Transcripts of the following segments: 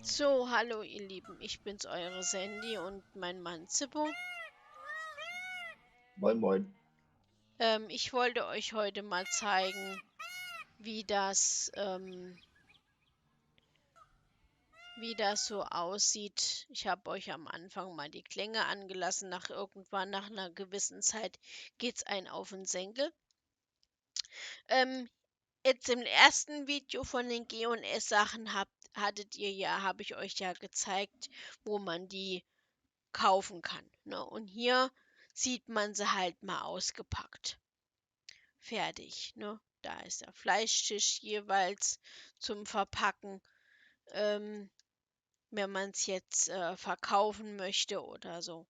So, hallo ihr Lieben, ich bin's, eure Sandy und mein Mann Zippo. Moin, moin. Ich wollte euch heute mal zeigen, wie das, wie das so aussieht. Ich habe euch am Anfang mal die Klänge angelassen, nach einer gewissen Zeit geht's einen auf den Senkel. Ähm, Jetzt im ersten Video von den G&S-Sachen habe ich euch ja gezeigt, wo man die kaufen kann, ne? Und hier sieht man sie halt mal ausgepackt. Fertig, ne? Da ist der Fleischtisch jeweils zum Verpacken, ähm, wenn man es jetzt verkaufen möchte oder so,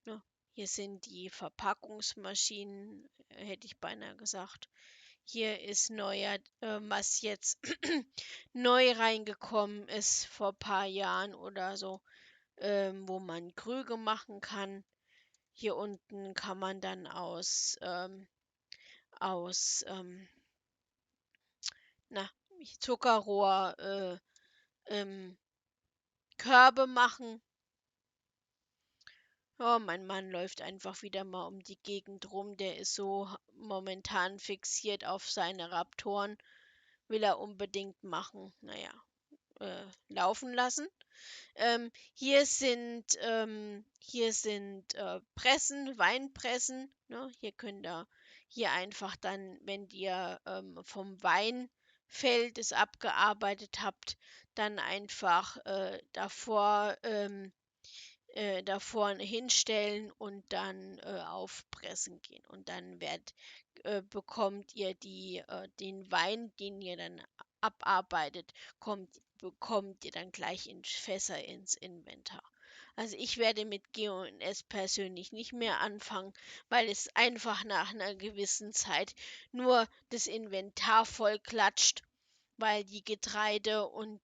ne? Hier sind die Verpackungsmaschinen, hätte ich beinahe gesagt. Hier ist was jetzt neu reingekommen ist vor ein paar Jahren oder so, wo man Krüge machen kann. Hier unten kann man dann aus na, Zuckerrohr Körbe machen. Ja, mein Mann läuft einfach wieder mal um die Gegend rum. Der ist so momentan fixiert auf seine Raptoren. Will er unbedingt machen. Naja, laufen lassen. Hier sind Pressen, Weinpressen. Ne? Hier einfach dann, wenn ihr vom Weinfeld es abgearbeitet habt, dann einfach davor hinstellen und dann aufpressen gehen. Und dann bekommt ihr den Wein, den ihr dann abarbeitet, bekommt ihr dann gleich in Fässer ins Inventar. Also ich werde mit G&S persönlich nicht mehr anfangen, weil es einfach nach einer gewissen Zeit nur das Inventar voll klatscht, weil die Getreide und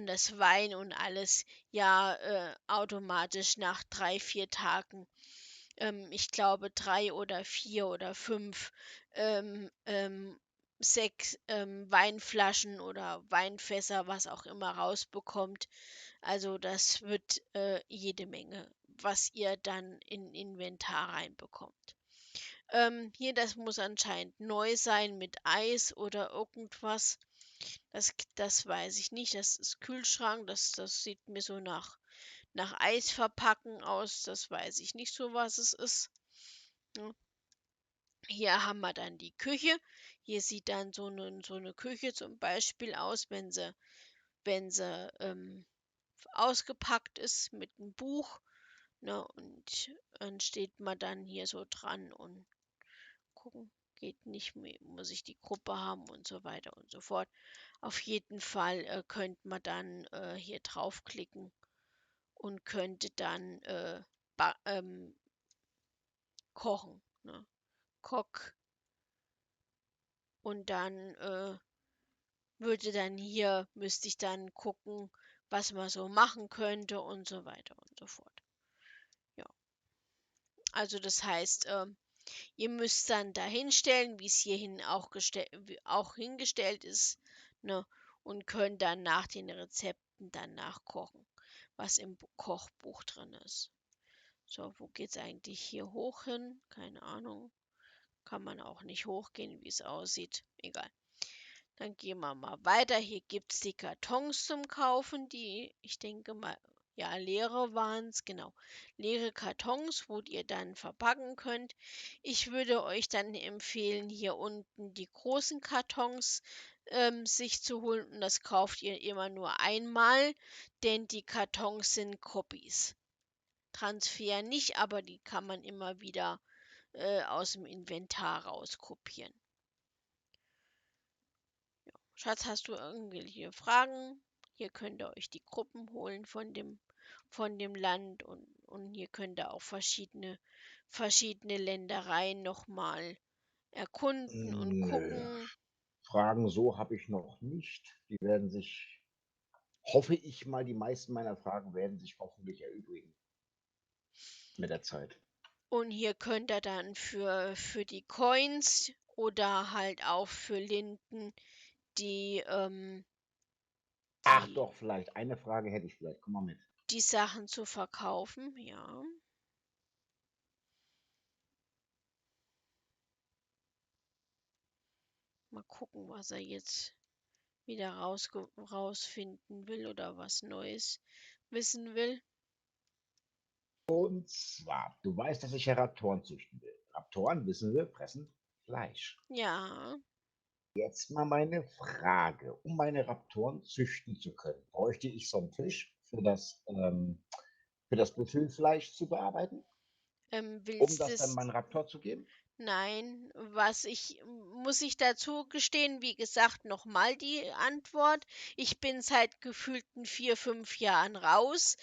das Wein und alles ja automatisch nach 3, 4 Tagen, ich glaube 3 oder 4 oder 5, ähm, ähm, 6 Weinflaschen oder Weinfässer, was auch immer, rausbekommt. Also das wird jede Menge, was ihr dann in Inventar reinbekommt. Hier, das muss anscheinend neu sein mit Eis oder irgendwas. Das weiß ich nicht. Das ist Kühlschrank. Das sieht mir so nach Eisverpacken aus. Das weiß ich nicht so, was es ist. Ja. Hier haben wir dann die Küche. Hier sieht dann so eine Küche zum Beispiel aus, wenn sie ausgepackt ist mit einem Buch. Ne, und dann steht man dann hier so dran und gucken, geht nicht mehr, muss ich die Gruppe haben und so weiter und so fort. Auf jeden Fall könnte man dann hier draufklicken und könnte dann kochen. Ne? Kock und dann müsste ich dann gucken, was man so machen könnte und so weiter und so fort. Ja, also das heißt, ihr müsst dann da hinstellen, wie es hierhin auch hingestellt ist, ne? Und könnt dann nach den Rezepten dann nachkochen, was im Kochbuch drin ist. So, wo geht's eigentlich hier hoch hin? Keine Ahnung. Kann man auch nicht hochgehen, wie es aussieht. Egal. Dann gehen wir mal weiter. Hier gibt es die Kartons zum Kaufen, die, ich denke mal, ja, leere waren es, genau. Leere Kartons, wo ihr dann verpacken könnt. Ich würde euch dann empfehlen, hier unten die großen Kartons sich zu holen. Und das kauft ihr immer nur einmal, denn die Kartons sind Copies. Transfer nicht, aber die kann man immer wieder aus dem Inventar rauskopieren. Schatz, hast du irgendwelche Fragen? Hier könnt ihr euch die Gruppen holen von dem Land und hier könnt ihr auch verschiedene Ländereien nochmal erkunden und Nö, gucken. Fragen so habe ich noch nicht. Die werden sich, hoffe ich mal, die meisten meiner Fragen werden sich hoffentlich erübrigen mit der Zeit. Und hier könnt ihr dann für die Coins oder halt auch für Linden die Ach die doch, vielleicht eine Frage hätte ich vielleicht. Komm mal mit. die Sachen zu verkaufen, ja. Mal gucken, was er jetzt wieder rausfinden will oder was Neues wissen will. Und zwar, du weißt, dass ich ja Raptoren züchten will. Raptoren, wissen wir, fressen Fleisch. Ja, Jetzt mal meine Frage. Um meine Raptoren züchten zu können, bräuchte ich so einen Fisch für das Büffelfleisch zu bearbeiten, um willst das dann es? meinem Raptor zu geben? Nein, muss ich dazu gestehen, wie gesagt, nochmal die Antwort. Ich bin seit gefühlten 4, 5 Jahren raus.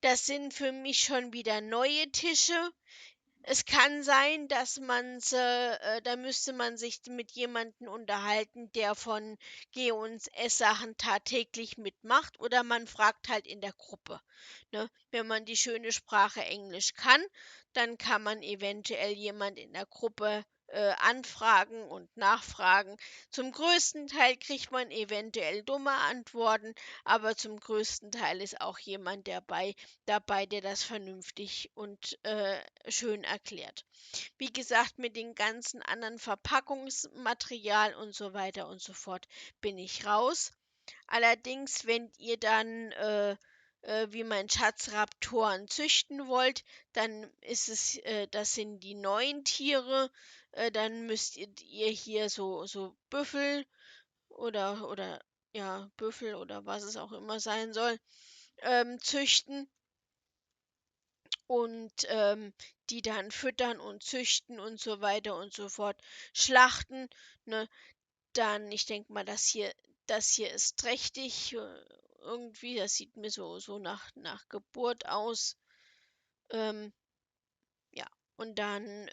Das sind für mich schon wieder neue Tische. Es kann sein, dass da müsste man sich mit jemandem unterhalten, der von Geh- und Esssachen tagtäglich mitmacht, oder man fragt halt in der Gruppe. Ne? Wenn man die schöne Sprache Englisch kann, dann kann man eventuell jemand in der Gruppe anfragen und nachfragen. Zum größten Teil kriegt man eventuell dumme Antworten, aber zum größten Teil ist auch jemand dabei, der das vernünftig und schön erklärt. Wie gesagt, mit den ganzen anderen Verpackungsmaterial und so weiter und so fort bin ich raus. Allerdings, wenn ihr dann wie mein Schatz Raptoren züchten wollt, dann das sind die neuen Tiere. Dann müsst ihr hier so Büffel oder ja, Büffel oder was es auch immer sein soll, züchten und die dann füttern und züchten und so weiter und so fort, schlachten, ne? Dann, ich denke mal, das hier ist trächtig, irgendwie, das sieht mir so nach Geburt aus. Ähm, ja, und dann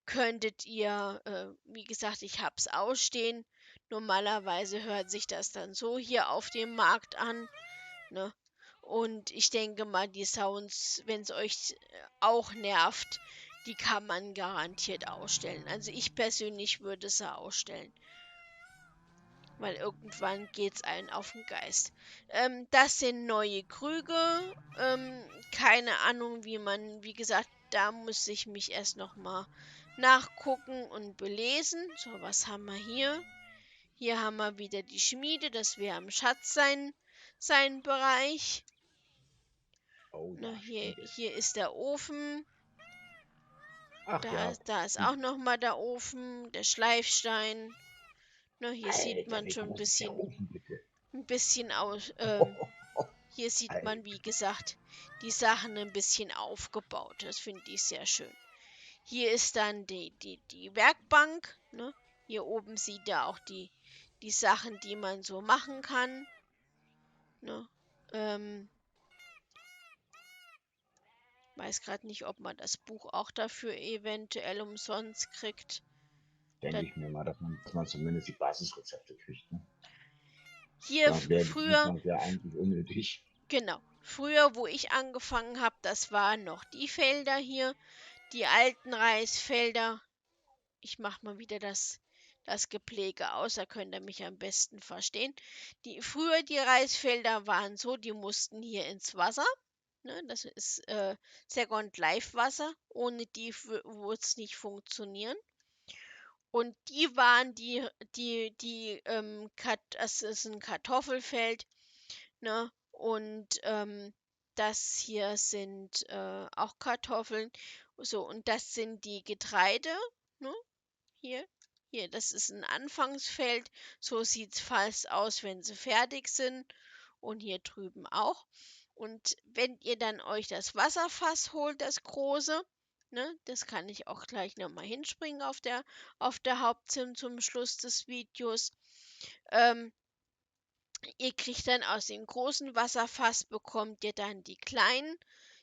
könntet ihr, wie gesagt, ich hab's ausstehen. Normalerweise hört sich das dann so hier auf dem Markt an, ne? Und ich denke mal, die Sounds, wenn es euch auch nervt, die kann man garantiert ausstellen. Also ich persönlich würde sie ausstellen, weil irgendwann geht's einen auf den Geist. Das sind neue Krüge. Keine Ahnung, wie gesagt, da muss ich mich erst noch mal nachgucken und belesen. So, was haben wir hier? Hier haben wir wieder die Schmiede, das wäre am Schatz sein Bereich. Oh Ne, ja, Schmiede. hier ist der Ofen. Ach Da, ja, ist- da ist auch hm. noch mal der Ofen, der Schleifstein. Ne, hier sieht Alter, man wie schon groß ist der Ofen bitte? ein bisschen aus. Hier sieht man, wie Alter. gesagt, die Sachen ein bisschen aufgebaut. Das finde ich sehr schön. Hier ist dann die Werkbank. Ne? Hier oben sieht er auch die Sachen, die man so machen kann. Ne? Ähm, weiß gerade nicht, ob man das Buch auch dafür eventuell umsonst kriegt. Da, Denke ich mir mal, dass man zumindest die Basisrezepte kriegt. Ne? hier früher, Sonst wäre eigentlich unnötig. genau, früher, wo ich angefangen habe, das waren noch die Felder hier, die alten Reisfelder. Ich mache mal wieder das Gepflege aus, da könnt ihr mich am besten verstehen. Früher die Reisfelder waren so, die mussten hier ins Wasser. Ne, das ist Second Life Wasser. Ohne die würde es nicht funktionieren. Und die waren das ist ein Kartoffelfeld, ne? Und das hier sind auch Kartoffeln. So, und das sind die Getreide, ne? Hier, das ist ein Anfangsfeld. So sieht's fast aus, wenn sie fertig sind. Und hier drüben auch. Und wenn ihr dann euch das Wasserfass holt, das große, ne, das kann ich auch gleich nochmal hinspringen auf der Hauptsim zum Schluss des Videos. Ähm, Ihr kriegt dann aus dem großen Wasserfass, bekommt ihr dann die kleinen.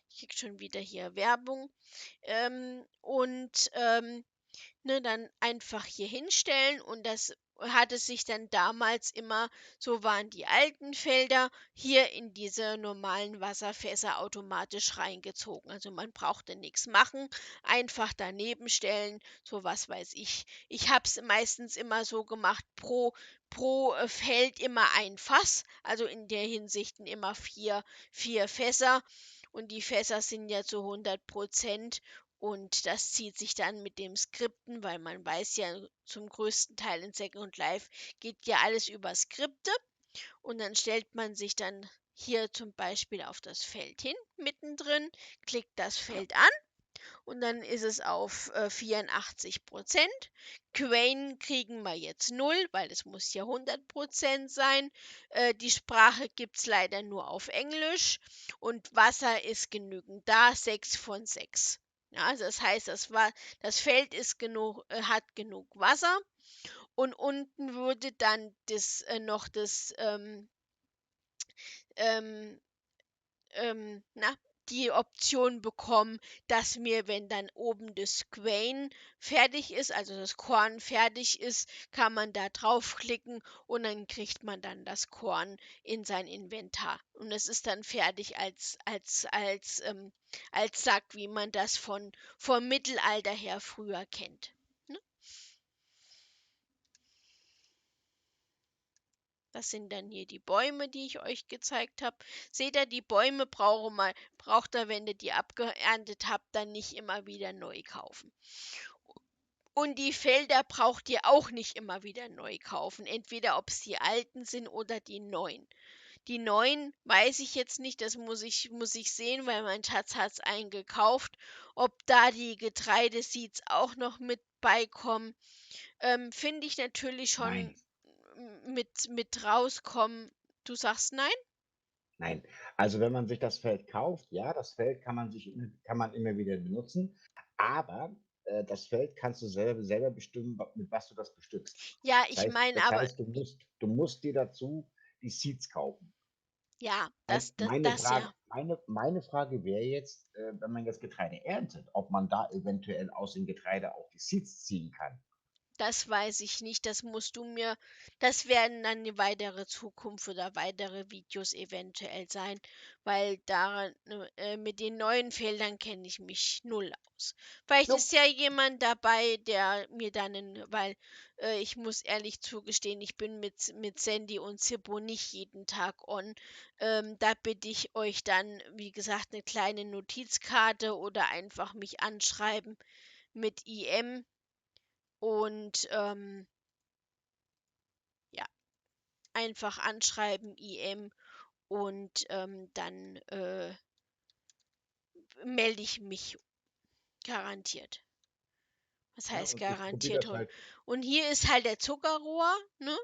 Ich krieg schon wieder hier Werbung. Und ne, dann einfach hier hinstellen und hat es sich dann damals immer, so waren die alten Felder, hier in diese normalen Wasserfässer automatisch reingezogen. Also man brauchte nichts machen, einfach daneben stellen, so was weiß ich. Ich habe es meistens immer so gemacht, pro Feld immer ein Fass, also in der Hinsicht immer vier Fässer. Und die Fässer sind ja zu 100%. Und das zieht sich dann mit dem Skripten, weil man weiß ja, zum größten Teil in Second Life geht ja alles über Skripte. Und dann stellt man sich dann hier zum Beispiel auf das Feld hin, mittendrin, klickt das Feld an und dann ist es auf 84%. Quain kriegen wir jetzt 0, weil es muss ja 100% sein. Die Sprache gibt es leider nur auf Englisch und Wasser ist genügend da, 6 von 6. Ja, also das heißt, das Feld ist hat genug Wasser und unten würde dann noch ähm, na, die Option bekommen, dass mir, wenn dann oben das Grain fertig ist, also das Korn fertig ist, kann man da draufklicken und dann kriegt man dann das Korn in sein Inventar. Und es ist dann fertig als Sack, wie man das vom Mittelalter her früher kennt. Ne? Das sind dann hier die Bäume, die ich euch gezeigt habe. Seht ihr, die Bäume braucht ihr, wenn ihr die abgeerntet habt, dann nicht immer wieder neu kaufen. Und die Felder braucht ihr auch nicht immer wieder neu kaufen. Entweder ob es die alten sind oder die neuen. Die neuen weiß ich jetzt nicht, das muss ich sehen, weil mein Schatz hat es eingekauft. Ob da die Getreideseeds auch noch mit beikommen, finde ich natürlich schon Nein, mit rauskommen. Du sagst nein? nein. Also wenn man sich das Feld kauft, ja, das Feld kann man immer wieder benutzen, aber das Feld kannst du selber bestimmen, mit was du das bestückst. Ja, Das ich heißt, meine das aber, heißt, du musst dir dazu die Seeds kaufen. ja, Meine das Frage, ja. meine Frage wäre jetzt, wenn man jetzt Getreide erntet, ob man da eventuell aus dem Getreide auch die Seeds ziehen kann. Das weiß ich nicht, das werden dann eine weitere Zukunft oder weitere Videos eventuell sein, weil mit den neuen Feldern kenne ich mich null aus. Vielleicht ist Nope. ja jemand dabei, der mir weil ich muss ehrlich zugestehen, ich bin mit Sandy und Zippo nicht jeden Tag on. Da bitte ich euch dann, wie gesagt, eine kleine Notizkarte oder einfach mich anschreiben mit IM und ja, einfach anschreiben, IM, und dann melde ich mich garantiert. Was Ja, heißt und ich probiere garantiert? das halt. Und hier ist halt der Zuckerrohr, ne?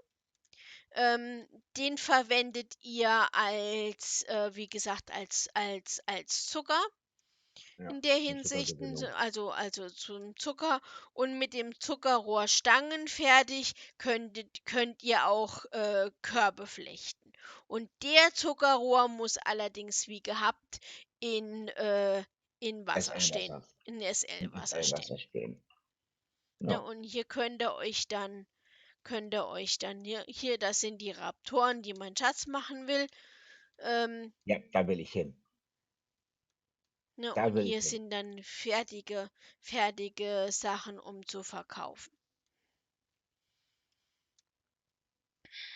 Ähm, Den verwendet ihr wie gesagt, als Zucker. Ja, In der zum Hinsicht, Zuckergewinnung. also zum Zucker, und mit dem Zuckerrohr Stangen fertig könnt ihr auch Körbe flechten. Und der Zuckerrohr muss allerdings wie gehabt in, äh, in Wasser stehen, SL-Wasser. in In SL-Wasser stehen. SL-Wasser stehen. Ne, Ja. und hier könnt ihr euch dann hier, das sind die Raptoren, die mein Schatz machen will. Ähm, Ja, da will ich hin. ne, Da und will ich hier hin. sind dann fertige Sachen, um zu verkaufen.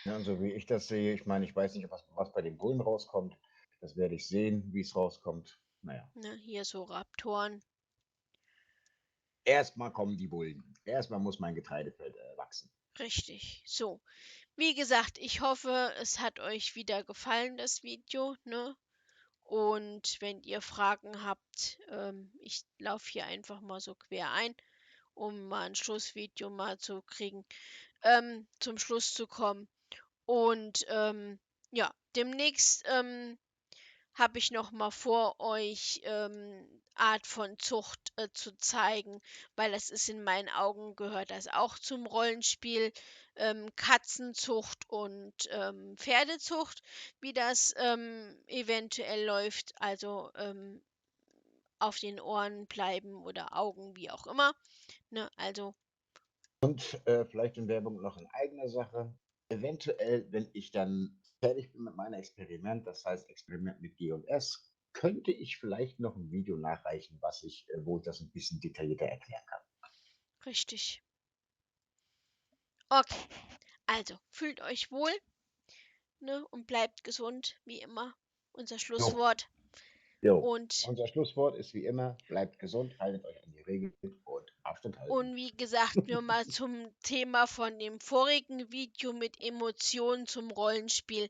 Ja, so wie ich das sehe, ich meine, ich weiß nicht, was bei den Bullen rauskommt. Das werde ich sehen, wie es rauskommt. Naja. Ne, hier so Raptoren. Erstmal kommen die Bullen. Erstmal muss mein Getreidefeld wachsen. Richtig. So. Wie gesagt, ich hoffe, es hat euch wieder gefallen, das Video, ne? Und wenn ihr Fragen habt, ich laufe hier einfach mal so quer ein, um mal ein Schlussvideo mal zu kriegen, zum Schluss zu kommen. Und ja, demnächst habe ich noch mal vor, euch Art von Zucht zu zeigen, weil das ist in meinen Augen gehört das auch zum Rollenspiel. Katzenzucht und Pferdezucht, wie das eventuell läuft, also auf den Ohren bleiben oder Augen, wie auch immer. Ne? Also Und vielleicht in Werbung noch in eigener Sache. Eventuell, wenn ich dann fertig bin mit meinem Experiment, das heißt Experiment mit G&S, könnte ich vielleicht noch ein Video nachreichen, wo ich das ein bisschen detaillierter erklären kann. Richtig. Okay, also fühlt euch wohl, ne, und bleibt gesund, wie immer. Unser Jo, Schlusswort. jo. Und, Unser Schlusswort ist wie immer, bleibt gesund, haltet euch an die Regeln und Abstand halten. und wie gesagt, nur mal zum Thema von dem vorigen Video mit Emotionen zum Rollenspiel.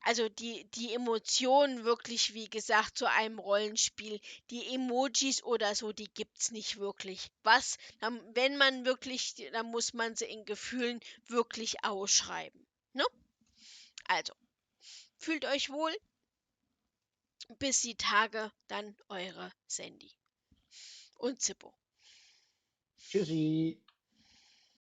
Also die Emotionen wirklich, wie gesagt, zu einem Rollenspiel. Die Emojis oder so, die gibt's nicht wirklich. Wenn man wirklich, dann muss man sie in Gefühlen wirklich ausschreiben. Ne? Also, fühlt euch wohl. Bis die Tage, dann eure Sandy und Zippo. Tschüssi.